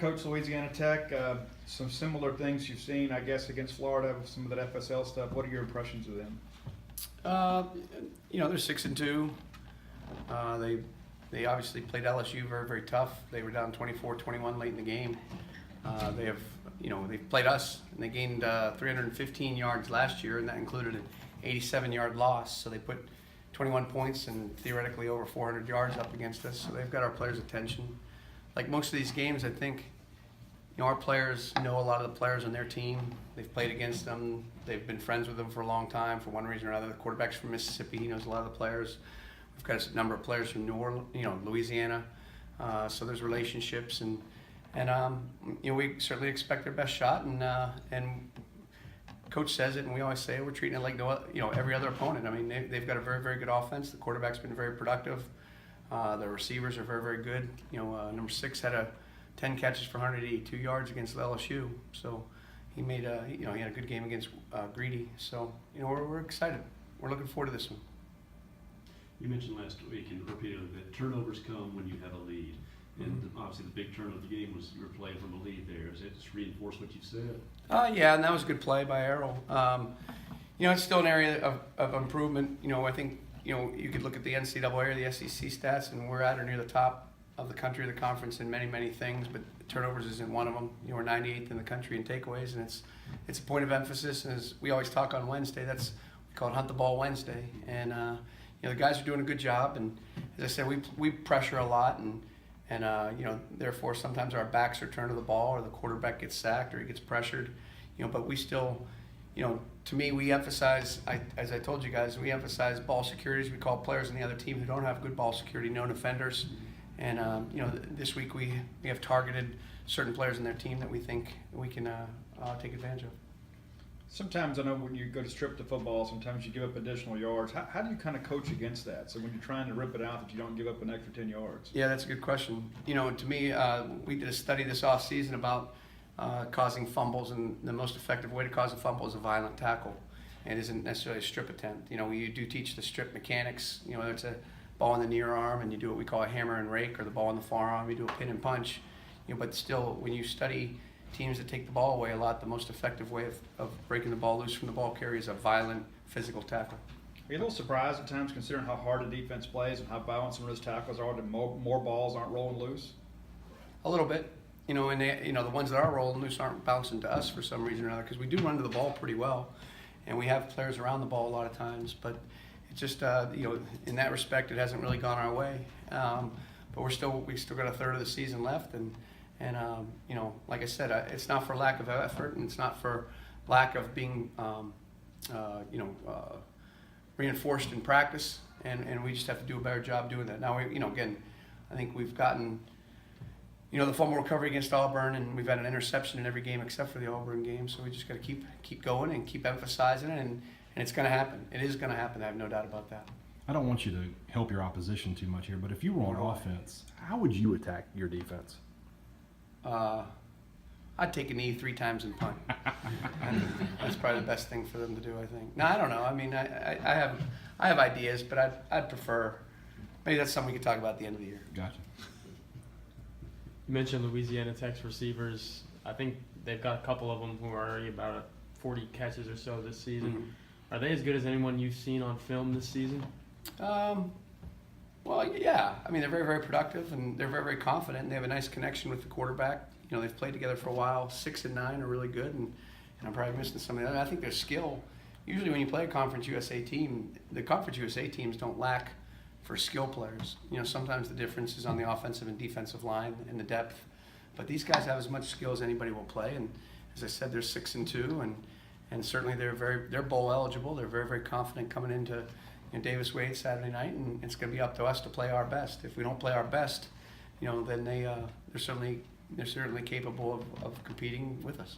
Coach, Louisiana Tech, some similar things you've seen, I guess, against Florida with some of that FSL stuff. What are your impressions of them? They're 6-2. They obviously played LSU very, very tough. They were down 24-21 late in the game. They've played us, and they gained 315 yards last year, and that included an 87-yard loss. So they put 21 points and theoretically over 400 yards up against us. So they've got our players' attention. Like most of these games, I think, our players know a lot of the players on their team. They've played against them. They've been friends with them for a long time for one reason or another. The quarterback's from Mississippi. He knows a lot of the players. We've got a number of players from New Orleans, Louisiana. So there's relationships, and we certainly expect their best shot. And Coach says it, and we always say it, we're treating it like every other opponent. I mean, they've got a very, very good offense. The quarterback's been very productive. The receivers are very, very good. Number 6 had 10 catches for 182 yards against LSU. So he made he had a good game against Greedy. So we're excited. We're looking forward to this one. You mentioned last week and repeatedly that turnovers come when you have a lead. And obviously the big turn of the game was you were playing from the lead there. Does it just reinforce what you said? Yeah, and that was a good play by Errol. It's still an area of improvement. I think, you could look at the NCAA or the SEC stats, and we're at or near the top of the country, the conference, in many, many things, but turnovers isn't one of them. We're 98th in the country in takeaways, and it's a point of emphasis. And as we always talk on Wednesday, we call it Hunt the Ball Wednesday. And the guys are doing a good job. And as I said, we pressure a lot, and therefore sometimes our backs are turned to the ball, or the quarterback gets sacked, or he gets pressured. But we still, to me, we emphasize, as I told you guys, we emphasize ball securities. We call players on the other team who don't have good ball security known offenders. And this week we have targeted certain players in their team that we think we can take advantage of. Sometimes I know when you go to strip the football, sometimes you give up additional yards. How do you kind of coach against that? So when you're trying to rip it out, that you don't give up an extra 10 yards? Yeah, that's a good question. To me, we did a study this off season about causing fumbles, and the most effective way to cause a fumble is a violent tackle. It isn't necessarily a strip attempt. We do teach the strip mechanics. Whether it's a ball in the near arm and you do what we call a hammer and rake, or the ball in the forearm, you do a pin and punch. But still, when you study teams that take the ball away a lot, the most effective way of breaking the ball loose from the ball carrier is a violent physical tackle. Are you a little surprised at times, considering how hard the defense plays and how violent some of those tackles are, that more balls aren't rolling loose? A little bit. And the ones that are rolling loose aren't bouncing to us for some reason or another, because we do run to the ball pretty well, and we have players around the ball a lot of times. But it's just in that respect, it hasn't really gone our way. But we still got a third of the season left, and like I said, it's not for lack of effort, and it's not for lack of being reinforced in practice, and we just have to do a better job doing that. Now again, I think we've gotten the fumble recovery against Auburn, and we've had an interception in every game except for the Auburn game. So we just got to keep going and keep emphasizing it, and it's going to happen. It is going to happen. I have no doubt about that. I don't want you to help your opposition too much here, but if you were on offense, how would you attack your defense? I'd take a knee 3 times and punt. And that's probably the best thing for them to do, I think. No, I don't know. I mean, I have ideas, but I'd prefer, maybe that's something we could talk about at the end of the year. Gotcha. You mentioned Louisiana Tech's receivers. I think they've got a couple of them who are already about 40 catches or so this season. Mm-hmm. Are they as good as anyone you've seen on film this season? Well, yeah. I mean, they're very, very productive, and they're very, very confident, and they have a nice connection with the quarterback. They've played together for a while. 6 and 9 are really good, and I'm probably missing some of that. I think their skill, usually when you play a Conference USA team, the Conference USA teams don't lack for skill players. Sometimes the difference is on the offensive and defensive line and the depth. But these guys have as much skill as anybody will play, and as I said, they're 6 and 2, and certainly they're bowl eligible. They're very, very confident coming into Davis Wade Saturday night, and it's going to be up to us to play our best. If we don't play our best, then they're certainly capable of competing with us.